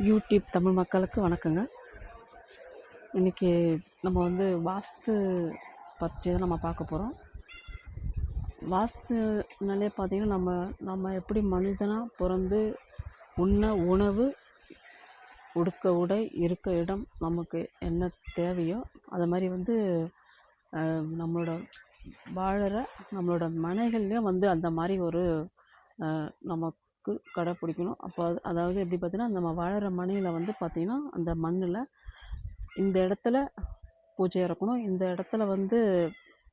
YouTube Tamil மக்களுக்கு வணக்கங்க. இன்றைக்கி நம்ம வந்து வாஸ்து பற்றி தான் நம்ம பார்க்க போகிறோம். வாஸ்துனாலே பார்த்திங்கன்னா நம்ம எப்படி மனிதனாக பிறந்து உண்ண உணவு, உடுக்க உடை, இருக்க இடம், நமக்கு என்ன தேவையோ அது மாதிரி வந்து நம்மளோட வாழற நம்மளோட மனைகள்லேயும் வந்து அந்த மாதிரி ஒரு நமக்கு கடைப்பிடிக்கணும். அப்போ அதாவது எப்படி பார்த்தீங்கன்னா, நம்ம வாழற மனையில் வந்து பார்த்திங்கன்னா அந்த மண்ணில் இந்த இடத்துல பூஜை இருக்கணும், இந்த இடத்துல வந்து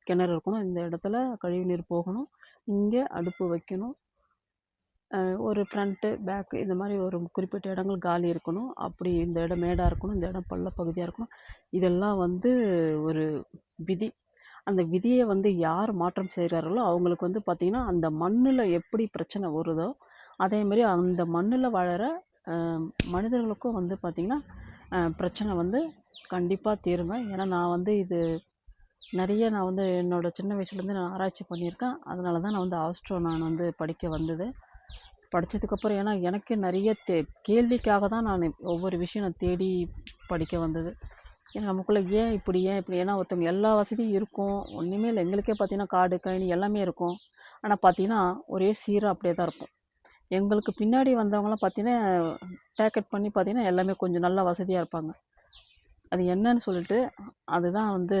கிணறு இருக்கணும், இந்த இடத்துல கழிவுநீர் போகணும், இங்கே அடுப்பு வைக்கணும், ஒரு ஃப்ரண்ட்டு பேக்கு இந்த மாதிரி ஒரு குறிப்பிட்ட இடங்கள் காலி இருக்கணும், அப்படி இந்த இடம் மேடாக இருக்கணும், இந்த இடம் பள்ள பகுதியாக இருக்கணும். இதெல்லாம் வந்து ஒரு விதி. அந்த விதியை வந்து யார் மாற்றம் செய்கிறார்களோ அவங்களுக்கு வந்து பார்த்திங்கன்னா அந்த மண்ணில் எப்படி பிரச்சனை வருதோ அதேமாரி அந்த மண்ணில் வாழற மனிதர்களுக்கும் வந்து பார்த்திங்கன்னா பிரச்சனை வந்து கண்டிப்பாக தீருங்க. ஏன்னா நான் வந்து இது நிறைய நான் வந்து என்னோடய சின்ன வயசுலேருந்து நான் ஆராய்ச்சி பண்ணியிருக்கேன். அதனால தான் நான் வந்து ஆஸ்ட்ரோ நான் வந்து படிக்க வந்தது. படித்ததுக்கப்புறம் ஏன்னா எனக்கு நிறைய கேள்விக்காக தான் நான் ஒவ்வொரு விஷயம் நான் தேடி படிக்க வந்தது. ஏன்னா நமக்குள்ளே ஏன் இப்படி ஏன்னா ஒருத்தவங்க எல்லா வசதியும் இருக்கும், ஒன்றுமே இல்லை. எங்களுக்கே பார்த்திங்கன்னா காடு கழனி எல்லாமே இருக்கும், ஆனால் பார்த்திங்கன்னா ஒரே சீராக அப்படியே தான் இருக்கும். எங்களுக்கு பின்னாடி வந்தவங்களாம் பார்த்திங்கன்னா டேக்கெட் பண்ணி பார்த்திங்கன்னா எல்லாமே கொஞ்சம் நல்லா வசதியாக இருப்பாங்க. அது என்னன்னு சொல்லிட்டு அதுதான் வந்து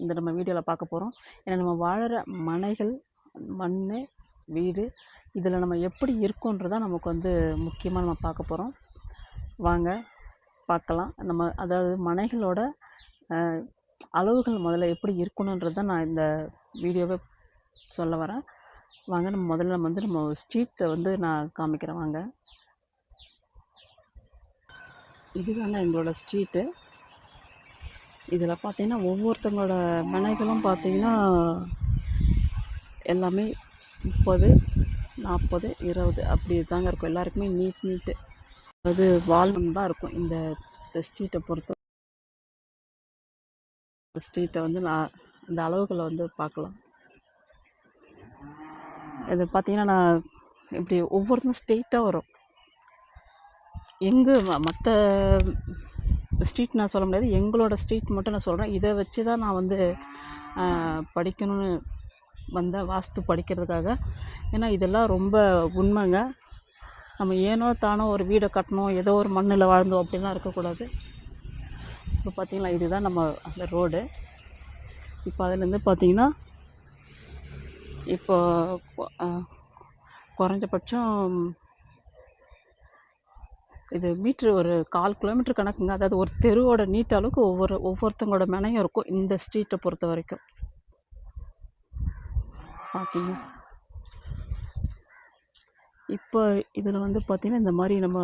இந்த நம்ம வீடியோவில் பார்க்க போகிறோம். ஏன்னா நம்ம வாழற மனைகள், மண், வீடு இதில் நம்ம எப்படி இருக்கோன்றதான் நமக்கு வந்து முக்கியமாக நம்ம பார்க்க போகிறோம். வாங்க பார்க்கலாம். நம்ம அதாவது மனைகளோட அளவுகள் முதல்ல எப்படி இருக்கணுன்றது தான் நான் இந்த வீடியோவை சொல்ல வரேன். வாங்க நம்ம முதல்ல வந்து நம்ம ஸ்ட்ரீட்டை வந்து நான் காமிக்கிறேன். வாங்க, இதுதாங்க எங்களோட ஸ்ட்ரீட்டு. இதில் பார்த்தீங்கன்னா ஒவ்வொருத்தங்களோட மனைகளும் பார்த்தீங்கன்னா எல்லாமே 30, 40, 20 அப்படி தாங்க இருக்கும். எல்லாருக்குமே நீட்டு அதாவது வால்மன் தான் இருக்கும். இந்த ஸ்ட்ரீட்டை பொறுத்த ஸ்ட்ரீட்டை வந்து நான் இந்த அளவுகளை வந்து பார்க்கலாம். இது பார்த்தீங்கன்னா நான் இப்படி ஒவ்வொருத்தரும் ஸ்ட்ரெயிட்டாக வரும். எங்கே மற்ற ஸ்ட்ரீட் நான் சொல்ல முடியாது, எங்களோட ஸ்ட்ரீட் மட்டும் நான் சொல்கிறேன். இதை வச்சு தான் நான் வந்து படிக்கணும்னு வந்த வாஸ்து படிக்கிறதுக்காக. ஏன்னா இதெல்லாம் ரொம்ப உண்மைங்க. நம்ம ஏனோ தானோ ஒரு வீடை கட்டணும், ஏதோ ஒரு மண்ணில் வாழ்ந்தோம் அப்படிலாம் இருக்கக்கூடாது. இப்போ பார்த்திங்களா இதுதான் நம்ம அந்த ரோடு. இப்போ அதுலேருந்து பார்த்திங்கன்னா இப்போ குறைஞ்சபட்சம் இது மீட்ரு ஒரு 1/4 கிலோமீட்டர் கணக்குங்க. அதாவது ஒரு தெருவோட நீட்ட அளவுக்கு ஒவ்வொருத்தங்களோட மனையும் இருக்கும் இந்த ஸ்ட்ரீட்டை பொறுத்த வரைக்கும். பார்த்தீங்க இப்போ இதில் வந்து பார்த்திங்கன்னா இந்த மாதிரி நம்ம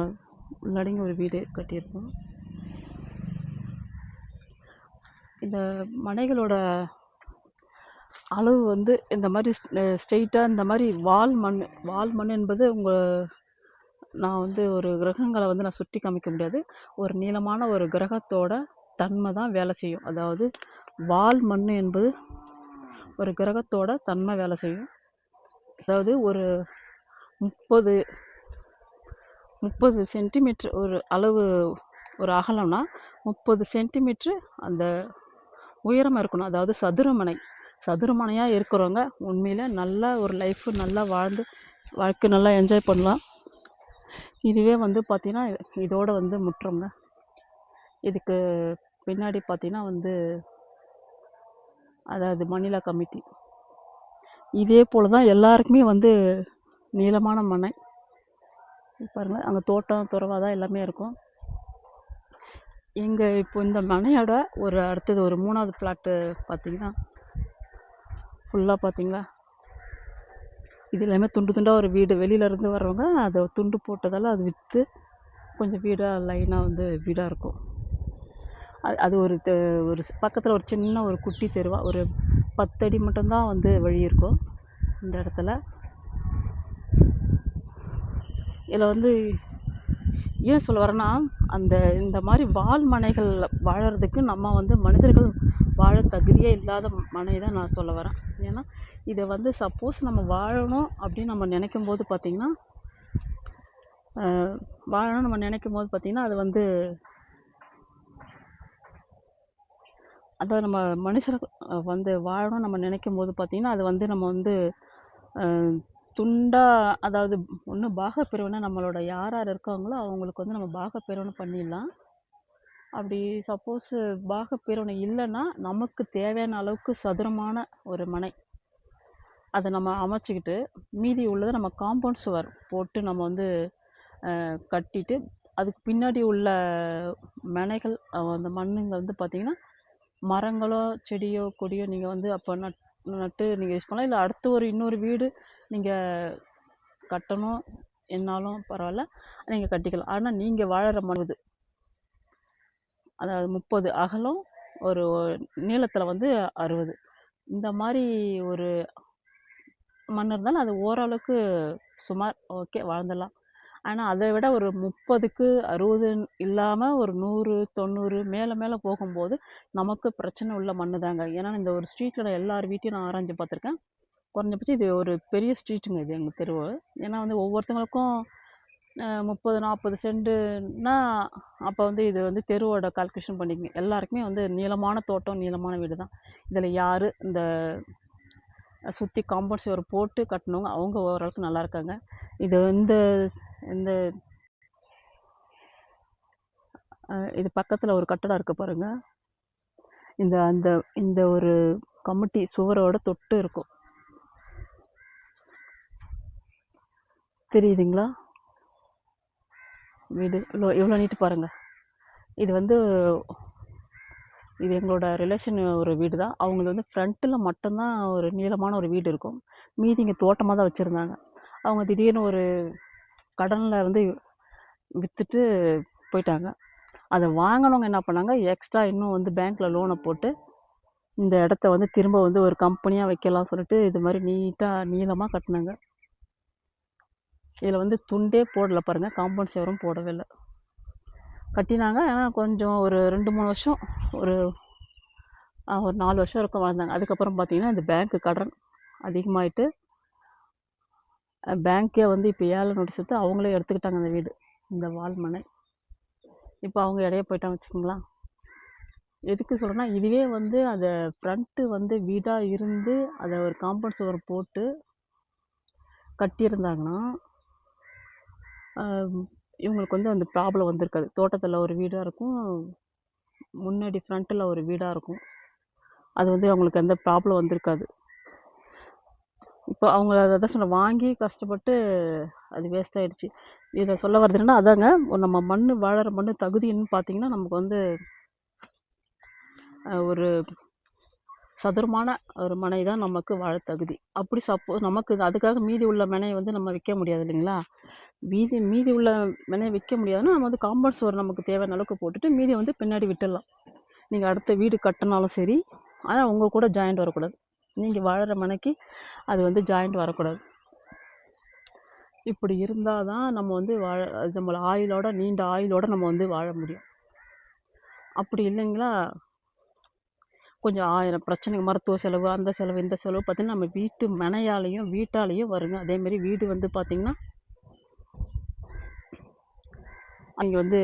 உள்ளடங்கி ஒரு வீடு கட்டியிருக்கோம். இந்த மனைகளோட அளவு வந்து இந்த மாதிரி ஸ்ட்ரெயிட்டாக இந்த மாதிரி வால் மண் என்பது நான் வந்து ஒரு கிரகங்களை வந்து நான் சுட்டி காமிக்க முடியாது. ஒரு நீளமான ஒரு கிரகத்தோட தன்மை தான் வேலை செய்யும். அதாவது வால் மண் என்பது ஒரு கிரகத்தோட தன்மை வேலை செய்யும். அதாவது ஒரு 30 சென்டிமீட்டர் ஒரு அளவு ஒரு அகலம்னா 30 சென்டிமீட்ரு அந்த உயரமாக இருக்கணும். அதாவது சதுரமனையாக இருக்கிறவங்க உண்மையில் நல்லா ஒரு லைஃப் நல்லா வாழ்க்கை நல்லா என்ஜாய் பண்ணலாம். இதுவே வந்து பார்த்திங்கன்னா இதோட வந்து முற்றங்க. இதுக்கு பின்னாடி பார்த்திங்கன்னா வந்து அதாவது மணிலா கமிட்டி. இதே போல் தான் எல்லாருக்குமே வந்து நீளமான மனை பாருங்கள். அங்கே தோட்டம் துறவா தான் எல்லாமே இருக்கும். எங்கள் இப்போ இந்த மனையோட ஒரு அடுத்தது ஒரு 3வது ஃப்ளாட்டு பார்த்திங்கன்னா ஃபுல்லாக பார்த்திங்களா இது எல்லாமே துண்டாக ஒரு வீடு. வெளியிலேருந்து வர்றவங்க அதை துண்டு போட்டதால் அது விற்று கொஞ்சம் வீடாக லைனாக வந்து வீடாக இருக்கும். அது ஒரு பக்கத்தில் ஒரு சின்ன ஒரு குட்டி தெருவாக ஒரு 10 அடி மட்டும்தான் வந்து வழி இருக்கும் இந்த இடத்துல. இதில் வந்து ஏன் சொல்ல வரேன்னா இந்த மாதிரி வால் மனைகள் வாழறதுக்கு நம்ம வந்து மனிதர்கள் வாழ தகுதியே இல்லாத மனை தான் நான் சொல்ல வரேன். ஏன்னா இதை வந்து சப்போஸ் நம்ம வாழணும் அப்படின்னு நம்ம நினைக்கும் போது பார்த்திங்கன்னா வாழணும்னு நம்ம நினைக்கும் போது பார்த்திங்கன்னா அது வந்து அதாவது நம்ம மனுஷர் வந்து வாழணும் நம்ம நினைக்கும் போது பார்த்திங்கன்னா அது வந்து நம்ம வந்து துண்டா அதாவது ஒன்று பாகப்பிரிவினை நம்மளோட யார் யார் இருக்காங்களோ அவங்களுக்கு வந்து நம்ம பாகப்பிரிவினை பண்ணிடலாம். அப்படி சப்போஸ் பாகப்பிரிவினை இல்லைன்னா நமக்கு தேவையான அளவுக்கு சதுரமான ஒரு மனை அதை நம்ம அமைச்சிக்கிட்டு மீதி உள்ளதை நம்ம காம்பவுண்ட் சுவர் போட்டு நம்ம வந்து கட்டிட்டு அதுக்கு பின்னாடி உள்ள மனைகள் அந்த மண்ணுங்க வந்து பார்த்திங்கன்னா மரங்களோ செடியோ கொடியோ நீங்கள் வந்து அப்போ நட்டு நீங்கள் யூஸ் பண்ணலாம். இல்லை அடுத்து இன்னொரு வீடு நீங்கள் கட்டணும் என்னாலும் பரவாயில்ல, நீங்கள் கட்டிக்கலாம். ஆனால் நீங்கள் வாழற மண் இது அதாவது 30 அகலம் ஒரு நீளத்தில் வந்து 60 இந்த மாதிரி ஒரு மண் இருந்தாலும் அது ஓரளவுக்கு சுமார் ஓகே வாழ்ந்துடலாம். ஆனால் அதை விட ஒரு 30க்கு 60 இல்லாமல் ஒரு 100 90 மேலே போகும்போது நமக்கு பிரச்சனை உள்ள மண் தாங்க. ஏன்னா இந்த ஒரு ஸ்ட்ரீட்டில் எல்லார் வீட்டையும் நான் ஆராய்ஞ்சு பார்த்துருக்கேன். குறைஞ்சபட்சம் இது ஒரு பெரிய ஸ்ட்ரீட்டுங்க இது எங்கள் தெருவு. ஏன்னா வந்து ஒவ்வொருத்தங்களுக்கும் 30 40 சென்ட்டுன்னா அப்போ வந்து இது வந்து தெருவோட கால்குலேஷன் பண்ணிக்கங்க. எல்லாருக்குமே வந்து நீளமான தோட்டம் நீளமான வீடு தான். இதில் யார் இந்த சுற்றி காம்பவுண்ட் சுவர் போட்டு கட்டினவங்க அவங்க ஓரளவுக்கு நல்லா இருக்காங்க. இது இந்த இந்த இது பக்கத்தில் ஒரு கட்டடம் இருக்குது பாருங்கள். இந்த ஒரு கமிட்டி சுவரோட தொட்டு இருக்கும், தெரியுதுங்களா? வீடு இவ்வளோ நீட்டு பாருங்கள். இது வந்து இது எங்களோட ரிலேஷன் ஒரு வீடு தான். அவங்களுக்கு வந்து ஃப்ரண்ட்டில் மட்டும்தான் ஒரு நீளமான ஒரு வீடு இருக்கும். மீதி இங்கே தோட்டமாக தான் வச்சுருந்தாங்க. அவங்க திடீர்னு ஒரு கடனில் வந்து விற்றுட்டு போயிட்டாங்க. அதை வாங்கினவங்க என்ன பண்ணாங்க, எக்ஸ்ட்ரா இன்னும் வந்து பேங்க்கில் லோனை போட்டு இந்த இடத்த வந்து திரும்ப வந்து ஒரு கம்பெனியாக வைக்கலாம் சொல்லிட்டு இது மாதிரி நீட்டாக நீளமாக கட்டினாங்க. இதில் வந்து துண்டே போடலை பாருங்கள், காம்பவுண்ட் சுவரும் போடவே இல்லை. கட்டினாங்க. ஆனால் கொஞ்சம் ஒரு 2-3 வருஷம் ஒரு 4 வருஷம் இருக்கும் வாழ்ந்தாங்க. அதுக்கப்புறம் பார்த்திங்கன்னா இந்த பேங்க்கு கடன் அதிகமாகிட்டு பேங்க்கே வந்து இப்போ ஏழை நோட்டீஸ் எடுத்து அவங்களே எடுத்துக்கிட்டாங்க அந்த வீடு, இந்த வால்மனை. இப்போ அவங்க இடையே போயிட்டாங்க வச்சுக்கோங்களேன். எதுக்கு சொல்கிறேன்னா, இதுவே வந்து அதை ஃப்ரண்ட்டு வந்து வீடாக இருந்து அதை ஒரு காம்பவுண்ட் சுவர் போட்டு கட்டியிருந்தாங்கன்னா இவங்களுக்கு வந்து அந்த ப்ராப்ளம் வந்திருக்காது. தோட்டத்தில் ஒரு வீடாக இருக்கும், முன்னாடி ஃப்ரண்ட்டில் ஒரு வீடாக இருக்கும். அது வந்து அவங்களுக்கு எந்த ப்ராப்ளம் வந்திருக்காது. இப்போ அவங்க அதை சொன்ன வாங்கி கஷ்டப்பட்டு அது வேஸ்ட் ஆகிடுச்சு. இதை சொல்ல வருதுன்னா அதாங்க, நம்ம மண் வாழற மண் தகுதின்னு பார்த்திங்கன்னா நமக்கு வந்து ஒரு சதுரமான ஒரு மனை தான் நமக்கு வாழ தகுதி. அப்படி சப்போஸ் நமக்கு அதுக்காக மீதி உள்ள மனையை வந்து நம்ம விற்க முடியாது இல்லைங்களா? மீதி உள்ள மனையை விற்க முடியாதுன்னா நம்ம வந்து காம்பவுண்ட் சுவர் நமக்கு தேவையான அளவுக்கு போட்டுட்டு மீதி வந்து பின்னாடி விட்டுடலாம். நீங்கள் அடுத்த வீடு கட்டினாலும் சரி, ஆனால் உங்கள் கூட ஜாயிண்ட் வரக்கூடாது. நீங்கள் வாழற மனைக்கு அது வந்து ஜாயிண்ட் வரக்கூடாது. இப்படி இருந்தால் தான் நம்ம வந்து நம்மளை ஆயுளோட நீண்ட ஆயுளோட நம்ம வந்து வாழ முடியும். அப்படி இல்லைங்களா, கொஞ்சம் 1000 பிரச்சனைங்க, மருத்துவ செலவு, அந்த செலவு, இந்த செலவு பார்த்திங்கன்னா நம்ம வீட்டு மனையாலேயும் வீட்டாலேயும் வருங்க. அதேமாரி வீடு வந்து பார்த்திங்கன்னா அங்கே வந்து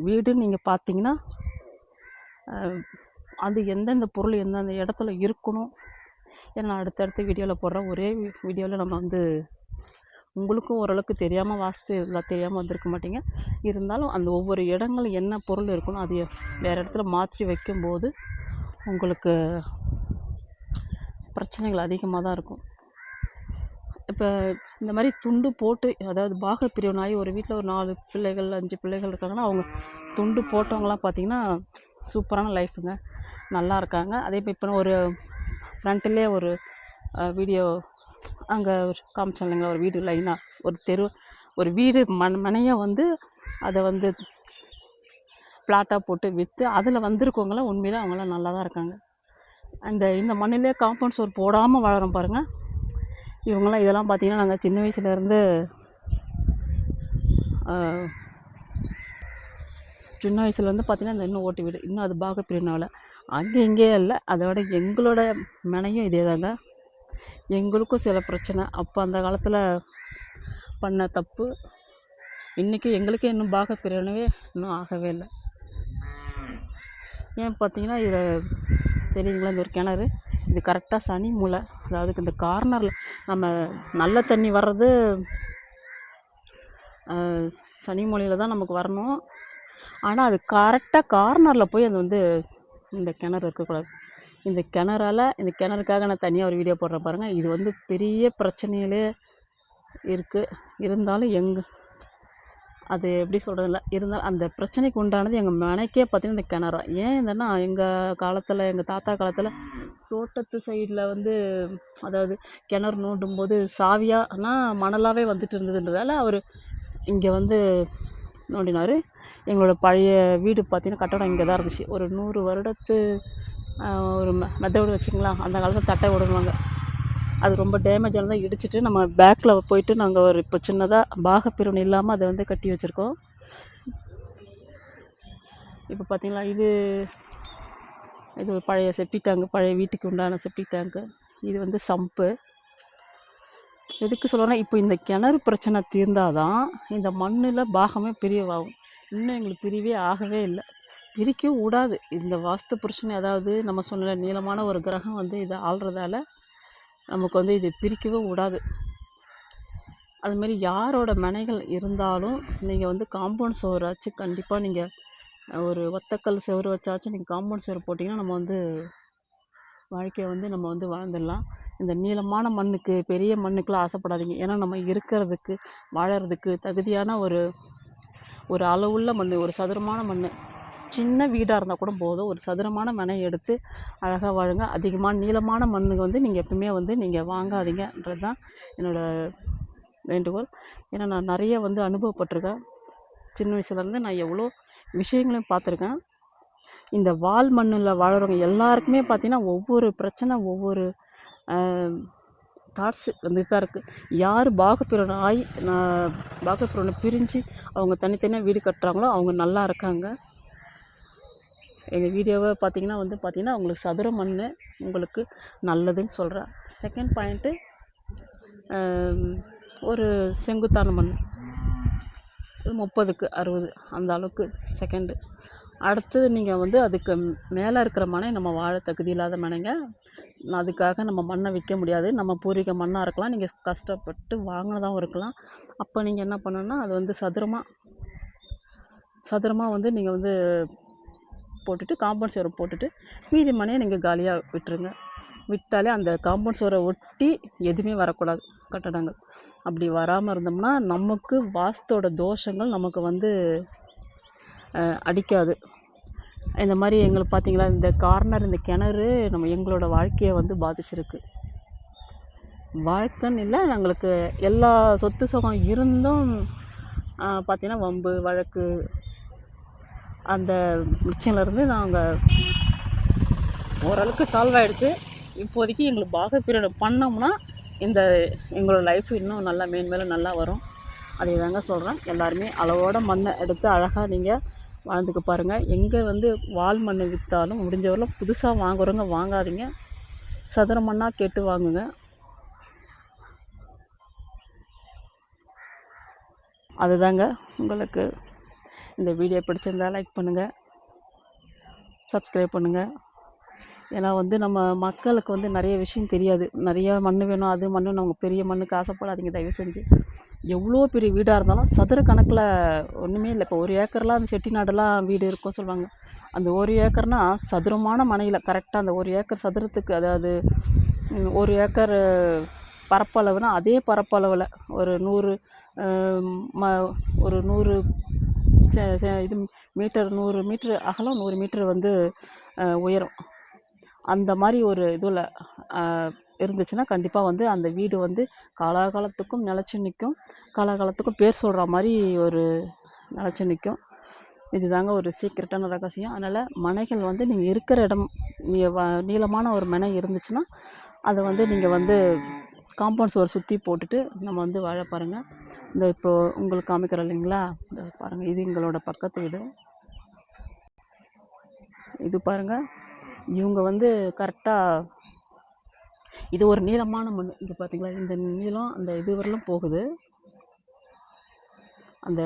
வீடுன்னு நீங்கள் பார்த்தீங்கன்னா அது எந்தெந்த பொருள் எந்தெந்த இடத்துல இருக்கணும். ஏன்னா நான் அடுத்தடுத்த வீடியோவில் போடுறேன். ஒரே வீடியோவில் நம்ம வந்து உங்களுக்கும் ஓரளவுக்கு தெரியாமல் வாஸ்து இதெல்லாம் தெரியாமல் வந்திருக்க மாட்டீங்க. இருந்தாலும் அந்த ஒவ்வொரு இடங்களும் என்ன பொருள் இருக்கணும் அது வேறு இடத்துல மாற்றி வைக்கும்போது உங்களுக்கு பிரச்சனைகள் அதிகமாக தான் இருக்கும். இப்போ இந்த மாதிரி துண்டு போட்டு, அதாவது பாகப்பிரிவினாகி ஒரு வீட்டில் ஒரு 4 பிள்ளைகள் 5 பிள்ளைகள் இருக்காங்கன்னா அவங்க துண்டு போட்டவங்களாம் பார்த்திங்கன்னா சூப்பரான லைஃபுங்க, நல்லா இருக்காங்க. அதே இப்போ ஒரு ஃப்ரண்ட்லேயே ஒரு வீடியோ அங்கே காமிச்சோம் இல்லைங்களா, ஒரு வீடு லைனாக ஒரு வீடு மனையை வந்து அதை வந்து பிளாட்டாக போட்டு விற்று அதில் வந்திருக்கவங்களாம் உண்மையிலே அவங்களாம் நல்லா தான் இருக்காங்க. இந்த மண்ணிலே காம்பவுண்ட் சுவர் போடாமல் வாழறோம் பாருங்கள். இவங்களாம் இதெல்லாம் பார்த்திங்கன்னா நாங்கள் சின்ன வயசுலேருந்து பார்த்திங்கன்னா இந்த இன்னும் ஓட்டு வீடு, இன்னும் அது பாகப்பிரிவினாவில் அங்கே இங்கேயே இல்லை. அதோட எங்களோட மனையும் இதே தாங்க. எங்களுக்கும் சில பிரச்சனை அப்போ அந்த காலத்தில் பண்ண தப்பு இன்றைக்கி எங்களுக்கே இன்னும் பாகப்பிரிவினவே இன்னும் ஆகவே இல்லை. ஏன் பார்த்தீங்கன்னா இதை தெரியுங்களா, இந்த ஒரு கிணறு இது கரெக்டாக சனி மூலை, அதாவது இந்த கார்னரில் நம்ம நல்ல தண்ணி வர்றது சனி மூலையில் தான் நமக்கு வரணும். ஆனால் அது கரெக்டாக கார்னரில் போய் அது வந்து இந்த கிணறு இருக்கக்கூடாது. இந்த கிணறுக்காக நான் தனியாக ஒரு வீடியோ போடுறேன் பாருங்கள். இது வந்து பெரிய பிரச்சனையிலே இருக்குது. இருந்தாலும் அது எப்படி சொல்கிறதில்ல, இருந்தாலும் அந்த பிரச்சனைக்கு உண்டானது எங்கள் மனைக்கே பார்த்திங்கன்னா இந்த கிணறு. ஏன் என்னன்னா எங்கள் காலத்தில், எங்கள் தாத்தா காலத்தில் தோட்டத்து சைடில் வந்து அதாவது கிணறு நோண்டும் போது சாவியானா மணலாகவே வந்துட்டு இருந்ததுன்றதால அவர் இங்கே வந்து நோண்டினார். எங்களோட பழைய வீடு பார்த்திங்கன்னா கட்டடம் இங்கே தான் இருந்துச்சு. ஒரு 100 வருடத்து ஒரு மெத்தோடு வச்சுங்களா. அந்த காலத்தில் தட்டை விடுவாங்க. அது ரொம்ப டேமேஜ் ஆனதாக இடிச்சிட்டு நம்ம பேக்கில் போயிட்டு நாங்கள் ஒரு இப்போ சின்னதாக பாகப்பிரிவினை இல்லாமல் அதை வந்து கட்டி வச்சுருக்கோம். இப்போ பார்த்திங்களா, இது பழைய செப்டிக் டேங்கு, பழைய வீட்டுக்கு உண்டான செப்டிக் டேங்கு. இது வந்து சம்பு. எதுக்கு சொல்கிறேன்னா, இப்போ இந்த கிணறு பிரச்சனை தீர்ந்தாதான் இந்த மண்ணில் பாகமே பிரிவாகும். இன்னும் எங்களுக்கு பிரிவே ஆகவே இல்லை. பிரிக்கவும் விடாது. இந்த வாஸ்து பிரச்சனை, அதாவது நம்ம சொன்ன நீளமான ஒரு கிரகம் வந்து இதை ஆள்றதால நமக்கு வந்து இது பிரிக்கவே விடாது. அதுமாரி யாரோட மனைகள் இருந்தாலும் நீங்கள் வந்து காம்பவுண்ட் சுவர் வச்சு கண்டிப்பாக நீங்கள் ஒரு ஒத்தக்கல் சுவர் வச்சாச்சும் நீங்கள் காம்பவுண்ட் சுவர் போட்டிங்கன்னா நம்ம வந்து வாழ்க்கையை வந்து நம்ம வந்து வாழ்ந்துடலாம். இந்த நீளமான மண்ணுக்கு, பெரிய மண்ணுக்கெலாம் ஆசைப்படாதீங்க. ஏன்னா நம்ம இருக்கிறதுக்கு, வாழறதுக்கு தகுதியான ஒரு அளவுள்ள மண், ஒரு சதுரமான மண். சின்ன வீடாக இருந்தால் கூட போதும். ஒரு சதுரமான மனை எடுத்து அழகாக வாழுங்க. அதிகமான நீளமான மண்ணுக்கு வந்து நீங்கள் எப்பவுமே வந்து நீங்கள் வாங்காதீங்கன்றது தான் என்னோடய வேண்டுகோள். ஏன்னா நான் நிறைய வந்து அனுபவப்பட்டிருக்கேன். சின்ன வயசுலேருந்து நான் எவ்வளோ விஷயங்களையும் பார்த்துருக்கேன். இந்த வால் மண்ணில் வாழறவங்க எல்லாருக்குமே பார்த்திங்கன்னா ஒவ்வொரு பிரச்சனை, ஒவ்வொரு தாட்ஸு வந்துட்டு தான் இருக்குது. யார் பாகப்பிரிவினை பிரிஞ்சு அவங்க தனித்தனியாக வீடு கட்டுறாங்களோ அவங்க நல்லா இருக்காங்க. எங்கள் வீடியோவை பார்த்திங்கன்னா உங்களுக்கு சதுர மண் உங்களுக்கு நல்லதுன்னு சொல்கிறேன். செகண்ட் பாயிண்ட்டு, ஒரு செங்குத்தான மண் 30க்கு 60 அந்த அளவுக்கு செகண்டு. அடுத்தது நீங்கள் வந்து அதுக்கு மேலே இருக்கிற மனை நம்ம வாழ தகுதி இல்லாத மனைங்க. அதுக்காக நம்ம மண்ணை விற்க முடியாது. நம்ம பூர்வீக மண்ணாக இருக்கலாம், நீங்கள் கஷ்டப்பட்டு வாங்கினதாகவும் இருக்கலாம். அப்போ நீங்கள் என்ன பண்ணணுன்னா, அது வந்து சதுரமாக வந்து நீங்கள் வந்து போட்டுட்டு காம்பவுண்ட் சுவரை போட்டுட்டு மீதி மனையை நீங்கள் காலியாக விட்டுருங்க. விட்டாலே அந்த காம்பவுண்ட் சுவரை ஒட்டி எதுவுமே வரக்கூடாது கட்டடங்கள். அப்படி வராமல் இருந்தோம்னா நமக்கு வாஸ்தோட தோஷங்கள் நமக்கு வந்து அடிக்காது. இந்த மாதிரி எங்களுக்கு பார்த்திங்களா, இந்த கார்னர், இந்த கிணறு எங்களோட வாழ்க்கையை வந்து பாதிச்சிருக்கு. வாழ்க்கைன்னு இல்லை, எங்களுக்கு எல்லா சொத்து சுகம் இருந்தும் பார்த்திங்கன்னா வம்பு வழக்கு அந்த பிரச்சனையிலேருந்து நாங்கள் ஓரளவுக்கு சால்வ் ஆகிடுச்சு. இப்போதைக்கு எங்களுக்கு பாகப்பிரிவினை பண்ணோம்னா எங்களோட லைஃப் இன்னும் நல்லா மேன்மேலும் நல்லா வரும். அதே தாங்க சொல்கிறேன். எல்லாருமே அளவோட மண்ணை எடுத்து அழகாக நீங்கள் வாழ்ந்துக்க பாருங்கள். எங்கே வந்து வால் மண் விற்றாலும் முடிஞ்சவரையும் புதுசாக வாங்குறவங்க வாங்காதீங்க. சதுர மண்ணாக கேட்டு வாங்குங்க. அதுதாங்க. உங்களுக்கு இந்த வீடியோ பிடிச்சிருந்தால் லைக் பண்ணுங்கள், சப்ஸ்கிரைப் பண்ணுங்கள். ஏன்னா வந்து நம்ம மக்களுக்கு வந்து நிறைய விஷயம் தெரியாது. நிறையா மண் வேணும், அது மண், அவங்க பெரிய மண்ணுக்கு ஆசைப்படாதீங்க தயவு செஞ்சு. எவ்வளோ பெரிய வீடாக இருந்தாலும் சதுர கணக்கில் ஒன்றுமே இல்லை. இப்போ 1 ஏக்கர்லாம் அந்த செட்டிநாடெல்லாம் வீடு இருக்கும் சொல்லுவாங்க. அந்த 1 ஏக்கர்னால் சதுரமான மனையில் கரெக்டாக அந்த 1 ஏக்கர் சதுரத்துக்கு, அதாவது 1 ஏக்கர் பரப்பளவுனா அதே பரப்பளவில் ஒரு 100 இது மீட்டர், 100 மீட்ரு அகலம், 100 மீட்ரு வந்து உயரம். அந்த மாதிரி ஒரு இதில் இருந்துச்சுன்னா கண்டிப்பாக வந்து அந்த வீடு வந்து காலாகாலத்துக்கும் நிலச்சி நிற்கும். காலாகாலத்துக்கும் பேர் சொல்கிற மாதிரி ஒரு நிலச்சி நிற்கும். இதுதாங்க ஒரு சீக்ரெட்டான ரகசியம். அதனால் மனைகள் வந்து நீங்கள் இருக்கிற இடம், நீளமான ஒரு மனை இருந்துச்சுன்னா அதை வந்து நீங்கள் வந்து காம்பவுண்ட் சுவர் சுற்றி போட்டுட்டு நம்ம வந்து வாழ பாருங்கள். இந்த இப்போது உங்களுக்கு காமிக்கிறோம் இல்லைங்களா, இந்த பாருங்கள், இது எங்களோட பக்கத்து வீடு. இது பாருங்கள், இவங்க வந்து கரெக்டாக இது ஒரு நீளமான மண். இது பார்த்திங்களா, இந்த நீளம் அந்த இது வரலும் போகுது. அந்த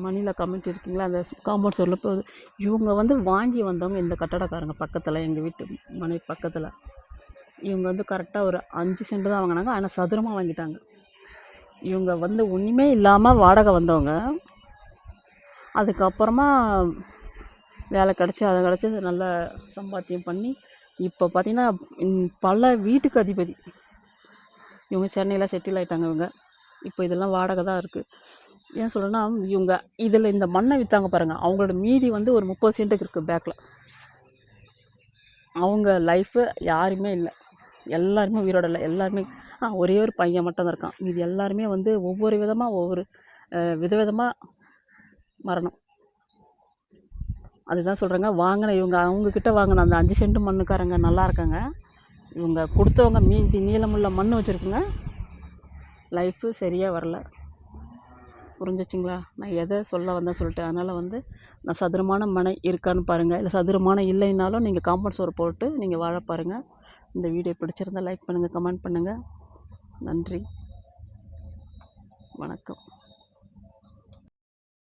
மணியில் கமிட்டி இருக்குங்களா, அந்த காம்பவுண்ட் சுவரில் போகுது. இவங்க வந்து வாங்கி வந்தவங்க இந்த கட்டடக்காரங்க பக்கத்தில், எங்கள் வீட்டு மனை பக்கத்தில். இவங்க வந்து கரெக்டாக ஒரு 5 சென்ட் தான் வாங்கினாங்க, ஆனால் சதுரமாக வாங்கிட்டாங்க. இவங்க வந்து ஒன்றுமே இல்லாமல் வாடகை வந்தவங்க. அதுக்கப்புறமா வேலை கிடச்சி அதை கிடச்சி நல்லா சம்பாத்தியம் பண்ணி இப்போ பார்த்திங்கன்னா பல வீட்டுக்கு அதிபதி. இவங்க சென்னையில் செட்டில் ஆகிட்டாங்க. இவங்க இப்போ இதெல்லாம் வாடகை தான் இருக்குது. ஏன் சொல்கிறேன்னா, இவங்க இதில் இந்த மண்ணை விற்றாங்க பாருங்கள், அவங்களோட மீதி வந்து ஒரு 30 சென்ட்டுக்கு இருக்குது பேக்கில். அவங்க லைஃபு யாருமே இல்லை, எல்லாருமே உயிரோட இல்லை. எல்லாருமே ஒரே ஒரு பையன் மட்டும் தான் இருக்கான். இது எல்லாருமே வந்து ஒவ்வொரு விதமாக ஒவ்வொரு விதவிதமாக மரணம். அதுதான் சொல்கிறேங்க, வாங்கின இவங்க அவங்கக்கிட்ட வாங்கின அந்த 5 சென்ட் மண்ணுக்காரங்க நல்லா இருக்காங்க. இவங்க கொடுத்தவங்க மீதி நீளமுள்ள மண் வச்சுருக்குங்க, லைஃபு சரியாக வரல. புரிஞ்சிச்சிங்களா நான் எதை சொல்ல வந்தேன் சொல்லிட்டு? அதனால் வந்து நான் சதுரமான மனை இருக்கான்னு பாருங்கள், இல்லை சதுரமான இல்லைனாலும் நீங்கள் காம்பவுண்ட் சுவர் போட்டு நீங்கள் வாழ பாருங்கள். இந்த வீடியோ பிடிச்சிருந்தால் லைக் பண்ணுங்கள், கமெண்ட் பண்ணுங்கள். நன்றி, வணக்கம்.